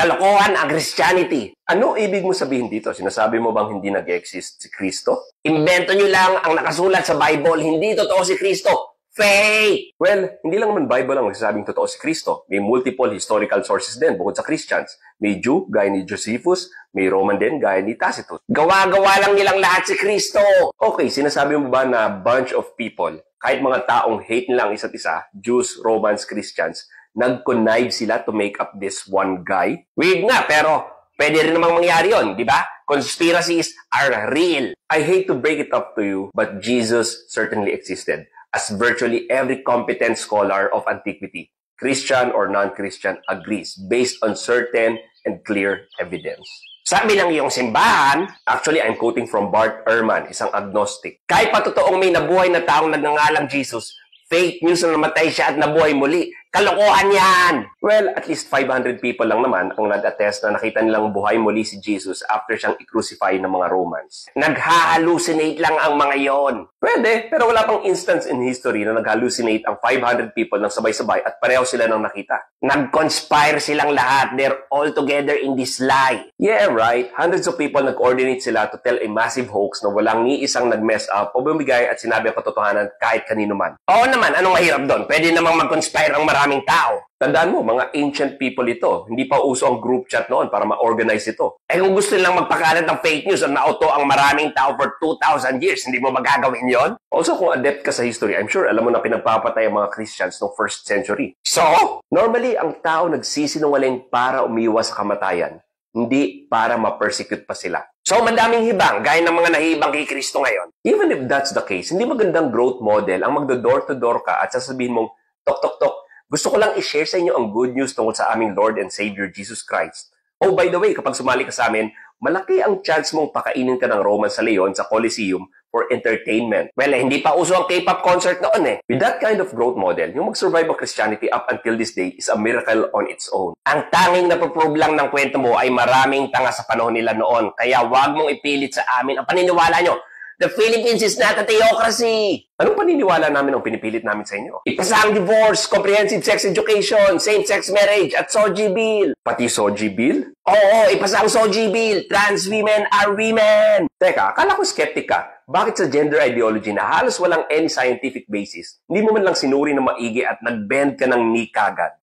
Kalokohan ang Christianity. Ano ibig mo sabihin dito? Sinasabi mo bang hindi nag-exist si Kristo? Invento nyo lang ang nakasulat sa Bible. Hindi totoo si Kristo. Fake! Well, hindi lang naman Bible ang nagsasabing totoo si Kristo. May multiple historical sources din bukod sa Christians. May Jew, gaya ni Josephus. May Roman din, gaya ni Tacitus. Gawa-gawa lang nilang lahat si Kristo. Okay, sinasabi mo ba na bunch of people, kahit mga taong hate nilang isa't isa, Jews, Romans, Christians, nag-connive sila to make up this one guy? Weird nga, pero pwede rin namang mangyari yun, di ba? Conspiracies are real. I hate to break it up to you, but Jesus certainly existed. As virtually every competent scholar of antiquity, Christian or non-Christian, agrees based on certain and clear evidence. Sabi ng iyong simbahan, actually I'm quoting from Bart Ehrman, isang agnostic. Kahit pa totoong may nabuhay na taong nagngangalang Jesus, fake news na namatay siya at nabuhay muli. Kalokohan yan! Well, at least 500 people lang naman ang nag-attest na nakita nilang buhay muli si Jesus after siyang i-crucify ng mga Romans. Nag-hallucinate lang ang mga yon. Pwede, pero wala pang instance in history na nag-hallucinate ang 500 people ng sabay-sabay at pareho sila nang nakita. Nag-conspire silang lahat. They're all together in this lie. Yeah, right. Hundreds of people nag-coordinate sila to tell a massive hoax na walang ni isang nag-mess up o bumigay at sinabi ang katotohanan kahit kanino man. Oo naman, anong mahirap doon? Pwede namang mag-conspire ang maraming tao. Tandaan mo, mga ancient people ito. Hindi pa uso ang group chat noon para ma-organize ito. Eh kung gusto nilang magpakalat ng fake news at nauto ang maraming tao for 2,000 years, hindi mo magagawin yon? Also, kung adept ka sa history, I'm sure alam mo na pinagpapatay ang mga Christians noong 1st century. So, normally, ang tao nagsisinungaling para umiwas sa kamatayan, hindi para ma-persecute pa sila. So, madaming hibang, gaya ng mga nahibang kay Kristo ngayon. Even if that's the case, hindi magandang growth model ang magdo-door-to-door ka at sasabihin mong, tok, tok, tok, gusto ko lang i-share sa inyo ang good news tungkol sa aming Lord and Savior Jesus Christ. Oh, by the way, kapag sumali ka sa amin, malaki ang chance mong pakainin ka ng Roman sa Leon sa Coliseum for entertainment. Well, hindi pa uso ang K-pop concert noon eh. With that kind of growth model, yung mag-survive ang Christianity up until this day is a miracle on its own. Ang tanging napaprove lang ng kwento mo ay maraming tanga sa panahon nila noon. Kaya wag mong ipilit sa amin ang paniniwala nyo. The Philippines is not a theocracy. Anong paniniwala namin ang pinipilit namin sa inyo? Ipasa ang divorce, comprehensive sex education, same-sex marriage, at SOGI bill. Pati SOGI bill? Oo, ipasa ang SOGI bill. Trans women are women. Teka, akala ko skeptic ka. Bakit sa gender ideology na halos walang any scientific basis, hindi mo man lang sinuri na maigi at nag-bend ka ng knee kagad?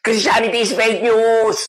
Christianity is fake news!